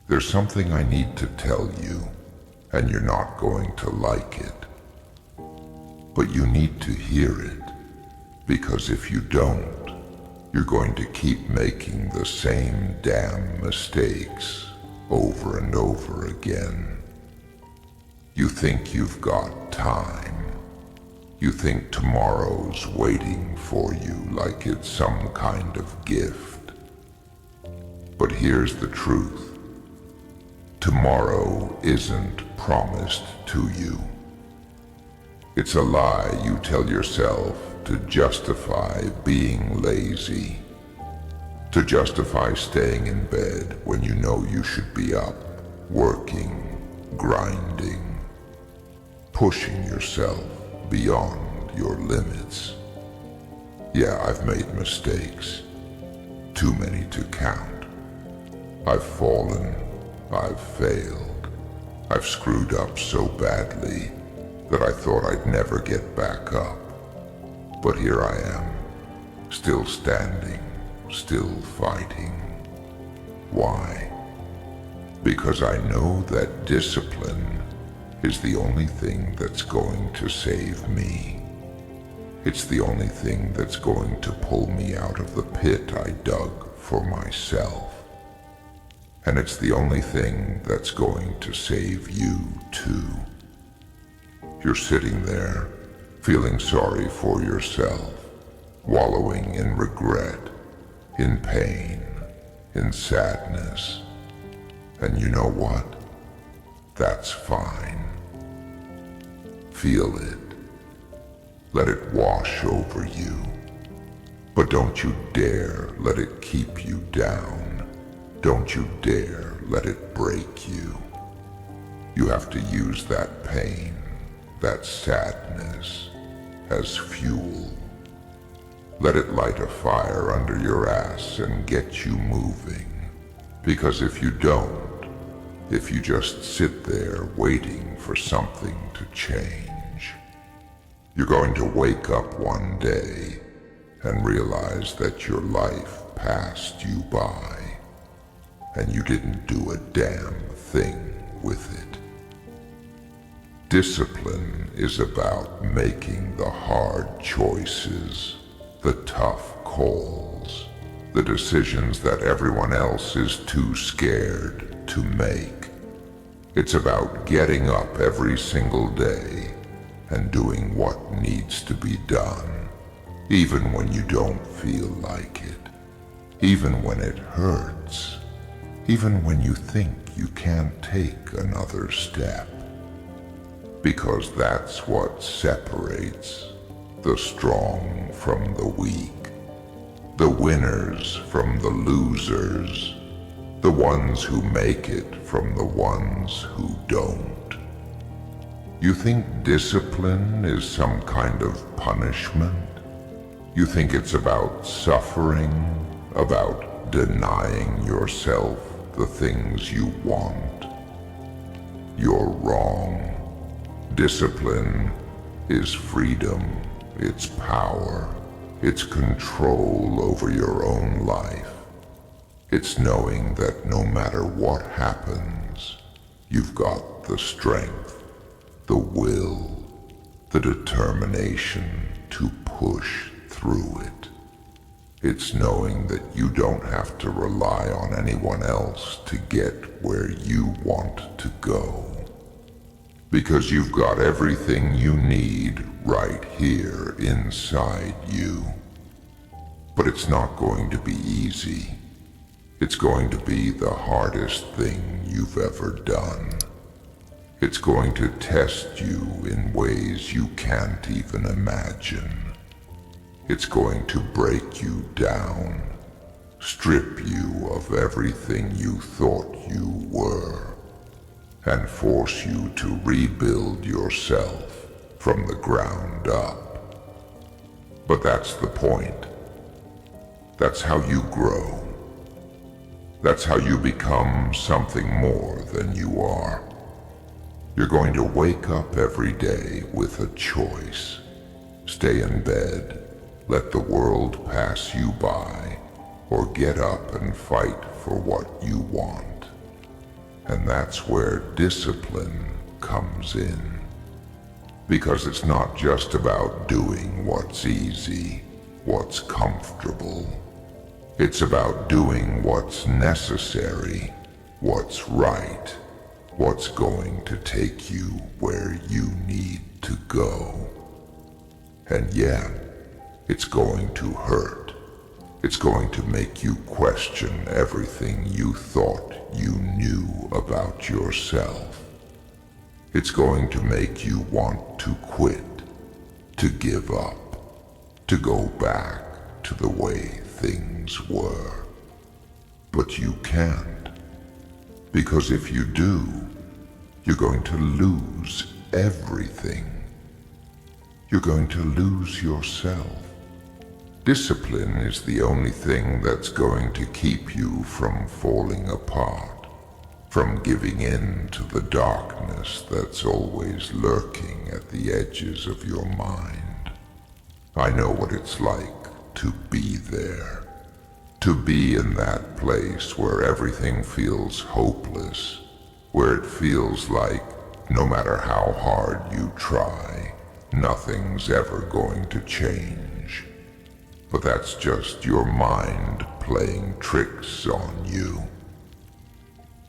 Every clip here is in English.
There's something I need to tell you, and you're not going to like it. But you need to hear it, because if you don't, you're going to keep making the same damn mistakes over and over again. You think you've got time. You think tomorrow's waiting for you like it's some kind of gift. But here's the truth. Tomorrow isn't promised to you. It's a lie you tell yourself to justify being lazy, to justify staying in bed when you know you should be up, working, grinding, pushing yourself beyond your limits. Yeah, I've made mistakes, too many to count. I've fallen, I've failed, I've screwed up so badly that I thought I'd never get back up. But here I am, still standing, still fighting. Why? Because I know that discipline is the only thing that's going to save me. It's the only thing that's going to pull me out of the pit I dug for myself. And it's the only thing that's going to save you too. You're sitting there, feeling sorry for yourself, wallowing in regret, in pain, in sadness. And you know what? That's fine. Feel it. Let it wash over you. But don't you dare let it keep you down. Don't you dare let it break you. You have to use that pain, that sadness, as fuel. Let it light a fire under your ass and get you moving. Because if you don't, if you just sit there waiting for something to change, you're going to wake up one day and realize that your life passed you by and you didn't do a damn thing with it. Discipline is about making the hard choices, the tough calls, the decisions that everyone else is too scared to make. It's about getting up every single day and doing what needs to be done, even when you don't feel like it, even when it hurts, even when you think you can't take another step. Because that's what separates the strong from the weak, the winners from the losers, the ones who make it from the ones who don't. You think discipline is some kind of punishment? You think it's about suffering, about denying yourself the things you want? You're wrong. Discipline is freedom, it's power, it's control over your own life. It's knowing that no matter what happens, you've got the strength, the will, the determination to push through it. It's knowing that you don't have to rely on anyone else to get where you want to go. Because you've got everything you need right here inside you. But it's not going to be easy. It's going to be the hardest thing you've ever done. It's going to test you in ways you can't even imagine. It's going to break you down, strip you of everything you thought you were, and force you to rebuild yourself from the ground up. But that's the point. That's how you grow. That's how you become something more than you are. You're going to wake up every day with a choice. Stay in bed, let the world pass you by, or get up and fight for what you want. And that's where discipline comes in. Because it's not just about doing what's easy, what's comfortable. It's about doing what's necessary, what's right, what's going to take you where you need to go. And yeah, it's going to hurt. It's going to make you question everything you thought you knew about yourself. It's going to make you want to quit, to give up, to go back to the way things were. But you can't, because if you do, you're going to lose everything. You're going to lose yourself. Discipline is the only thing that's going to keep you from falling apart, from giving in to the darkness that's always lurking at the edges of your mind. I know what it's like to be there, to be in that place where everything feels hopeless, where it feels like no matter how hard you try, nothing's ever going to change. But that's just your mind playing tricks on you.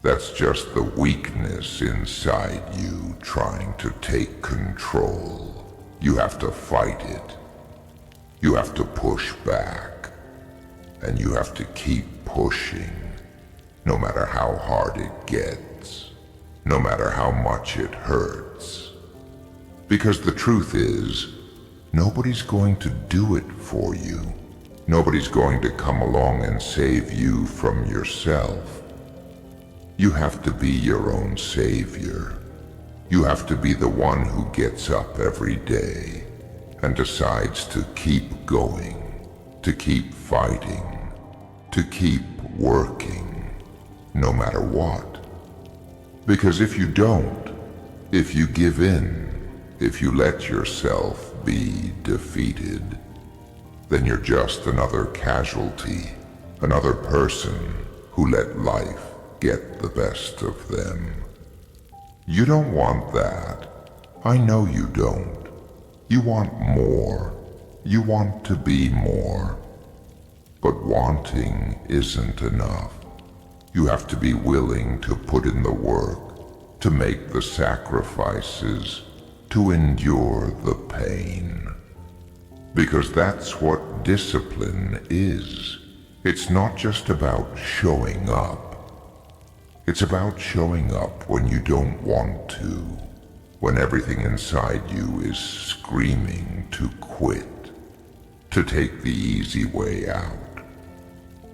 That's just the weakness inside you trying to take control. You have to fight it. You have to push back. And you have to keep pushing, no matter how hard it gets, no matter how much it hurts. Because the truth is, nobody's going to do it for you. Nobody's going to come along and save you from yourself. You have to be your own savior. You have to be the one who gets up every day and decides to keep going, to keep fighting, to keep working, no matter what. Because if you don't, if you give in, if you let yourself be defeated, then you're just another casualty, another person who let life get the best of them. You don't want that. I know you don't. You want more. You want to be more. But wanting isn't enough. You have to be willing to put in the work, to make the sacrifices, to endure the pain. Because that's what discipline is. It's not just about showing up. It's about showing up when you don't want to, when everything inside you is screaming to quit, to take the easy way out.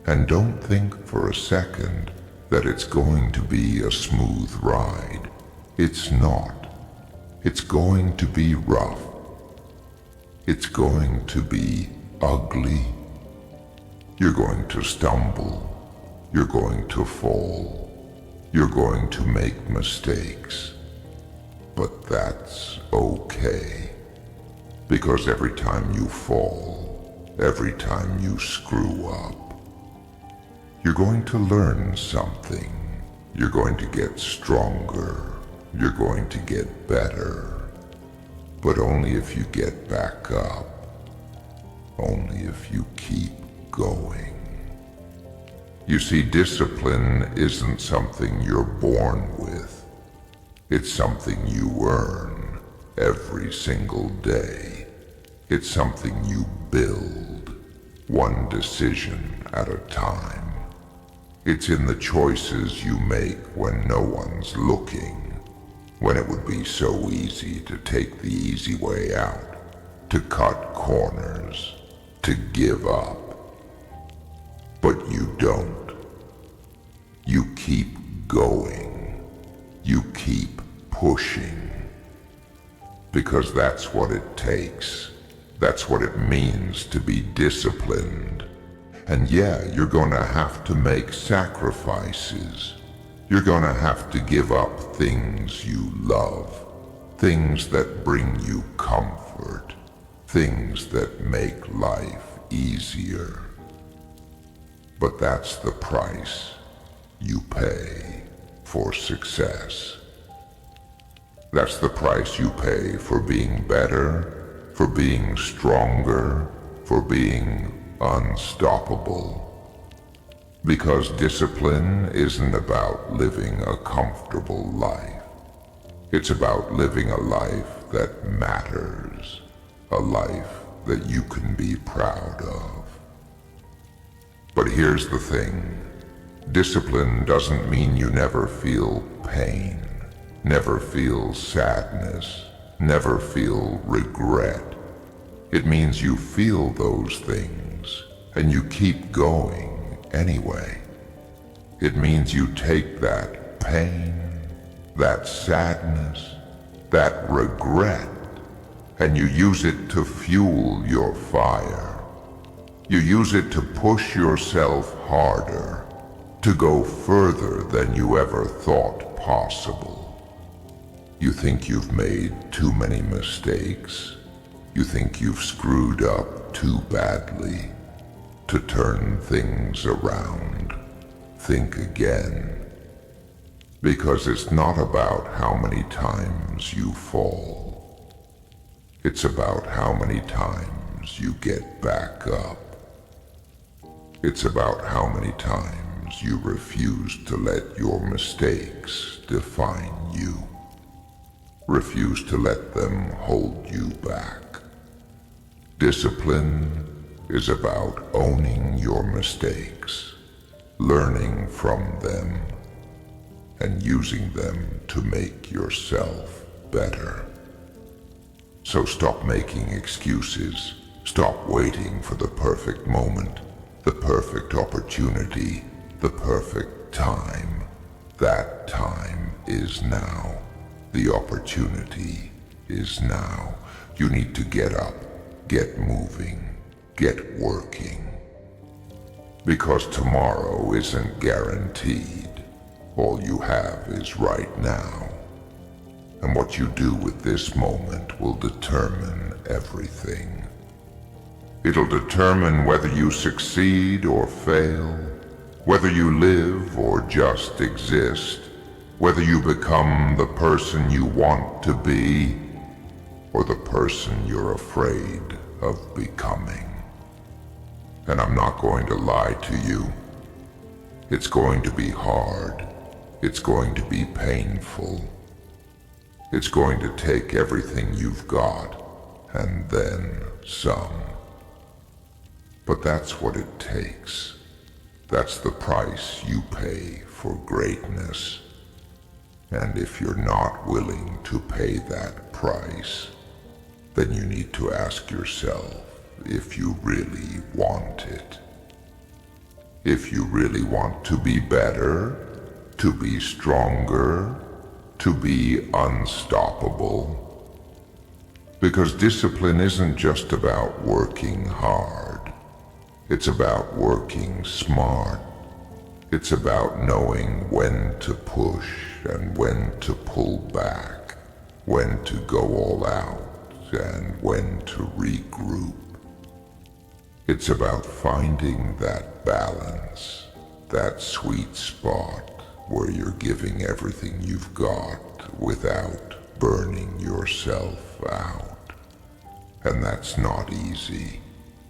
And don't think for a second that it's going to be a smooth ride. It's not. It's going to be rough. It's going to be ugly. You're going to stumble. You're going to fall. You're going to make mistakes. But that's okay. Because every time you fall, every time you screw up, you're going to learn something. You're going to get stronger. You're going to get better. But only if you get back up. Only if you keep going. You see, discipline isn't something you're born with. It's something you earn every single day. It's something you build, one decision at a time. It's in the choices you make when no one's looking, when it would be so easy to take the easy way out, to cut corners, to give up. But you don't. You keep going. You keep pushing. Because that's what it takes. That's what it means to be disciplined. And yeah, you're gonna have to make sacrifices. You're gonna have to give up things you love. Things that bring you comfort. Things that make life easier. But that's the price you pay for success. That's the price you pay for being better, for being stronger, for being unstoppable. Because discipline isn't about living a comfortable life. It's about living a life that matters, a life that you can be proud of. But here's the thing. Discipline doesn't mean you never feel pain, never feel sadness, never feel regret. It means you feel those things and you keep going anyway. It means you take that pain, that sadness, that regret, and you use it to fuel your fire. You use it to push yourself harder, to go further than you ever thought possible. You think you've made too many mistakes. You think you've screwed up too badly. To turn things around, think again. Because it's not about how many times you fall. It's about how many times you get back up. It's about how many times you refuse to let your mistakes define you. Refuse to let them hold you back. Discipline is about owning your mistakes, learning from them, and using them to make yourself better. So stop making excuses. Stop waiting for the perfect moment, the perfect opportunity, the perfect time. That time is now. The opportunity is now. You need to get up, get moving, get working. Because tomorrow isn't guaranteed. All you have is right now. And what you do with this moment will determine everything. It'll determine whether you succeed or fail, whether you live or just exist, whether you become the person you want to be, or the person you're afraid of becoming. And I'm not going to lie to you. It's going to be hard. It's going to be painful. It's going to take everything you've got, and then some. But that's what it takes. That's the price you pay for greatness. And if you're not willing to pay that price, then you need to ask yourself if you really want it. If you really want to be better, to be stronger, to be unstoppable. Because discipline isn't just about working hard. It's about working smart. It's about knowing when to push and when to pull back, when to go all out and when to regroup. It's about finding that balance, that sweet spot where you're giving everything you've got without burning yourself out. And that's not easy.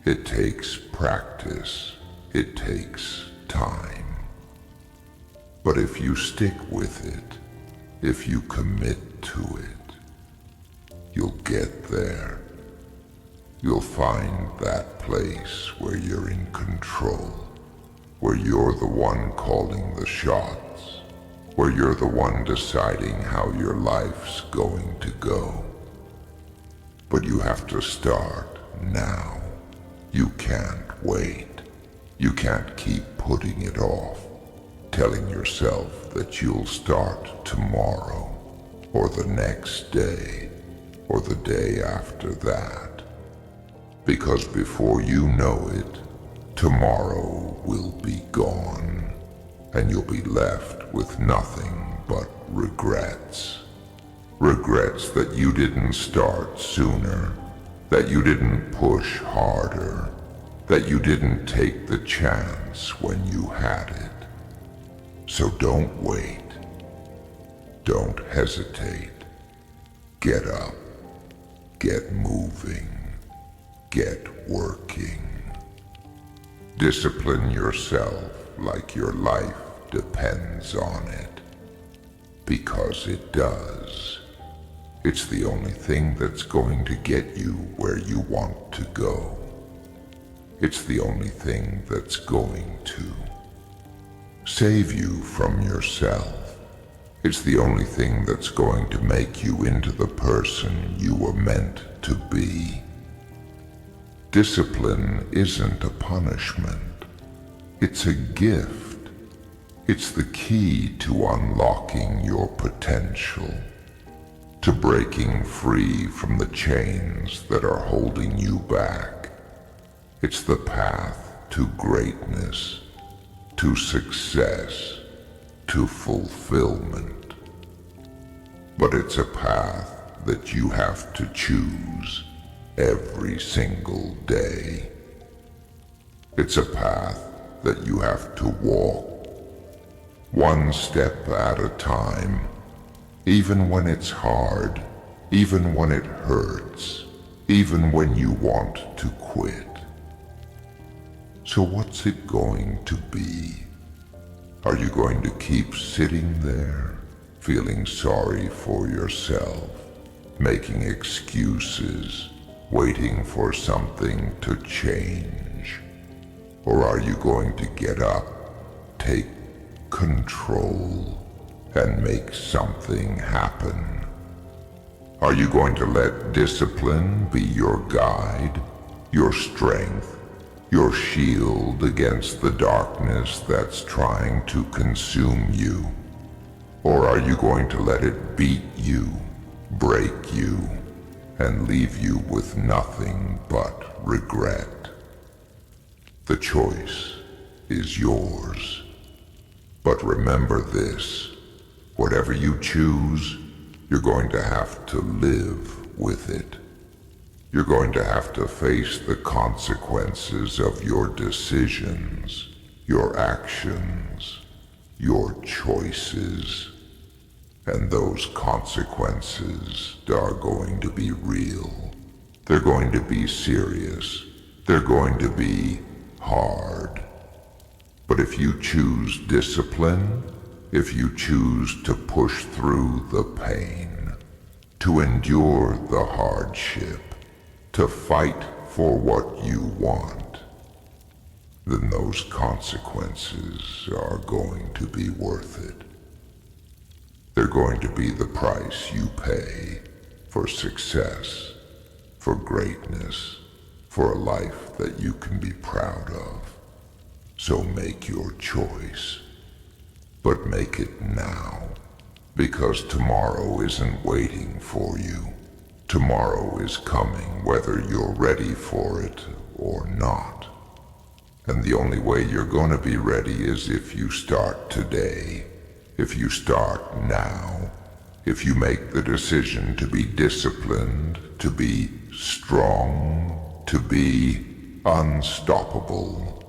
It takes practice. It takes time. But if you stick with it, if you commit to it, you'll get there. You'll find that place where you're in control, where you're the one calling the shots, where you're the one deciding how your life's going to go. But you have to start now. You can't wait. You can't keep putting it off, telling yourself that you'll start tomorrow, or the next day, or the day after that. Because before you know it, tomorrow will be gone, and you'll be left with nothing but regrets. Regrets that you didn't start sooner, that you didn't push harder, that you didn't take the chance when you had it. So don't wait. Don't hesitate. Get up. Get moving. Get working. Discipline yourself like your life depends on it. Because it does. It's the only thing that's going to get you where you want to go. It's the only thing that's going to save you from yourself. It's the only thing that's going to make you into the person you were meant to be. Discipline isn't a punishment. It's a gift. It's the key to unlocking your potential, to breaking free from the chains that are holding you back. It's the path to greatness, to success, to fulfillment. But it's a path that you have to choose every single day. It's a path that you have to walk, one step at a time, even when it's hard, even when it hurts, even when you want to quit. So what's it going to be? Are you going to keep sitting there, feeling sorry for yourself, making excuses, waiting for something to change? Or are you going to get up, take control, and make something happen? Are you going to let discipline be your guide, your strength, your shield against the darkness that's trying to consume you? Or are you going to let it beat you, break you, and leave you with nothing but regret? The choice is yours. But remember this, whatever you choose, you're going to have to live with it. You're going to have to face the consequences of your decisions, your actions, your choices. And those consequences are going to be real. They're going to be serious. They're going to be hard. But if you choose discipline, if you choose to push through the pain, to endure the hardship, to fight for what you want, then those consequences are going to be worth it. They're going to be the price you pay for success, for greatness, for a life that you can be proud of. So make your choice, but make it now, because tomorrow isn't waiting for you. Tomorrow is coming whether you're ready for it or not. And the only way you're going to be ready is if you start today, if you start now, if you make the decision to be disciplined, to be strong, to be unstoppable.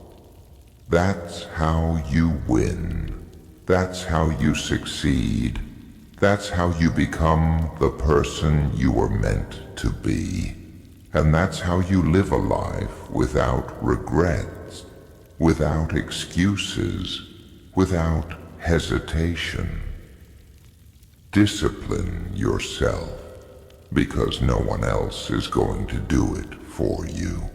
That's how you win. That's how you succeed. That's how you become the person you were meant to be. And that's how you live a life without regrets, without excuses, without hesitation. Discipline yourself, because no one else is going to do it for you.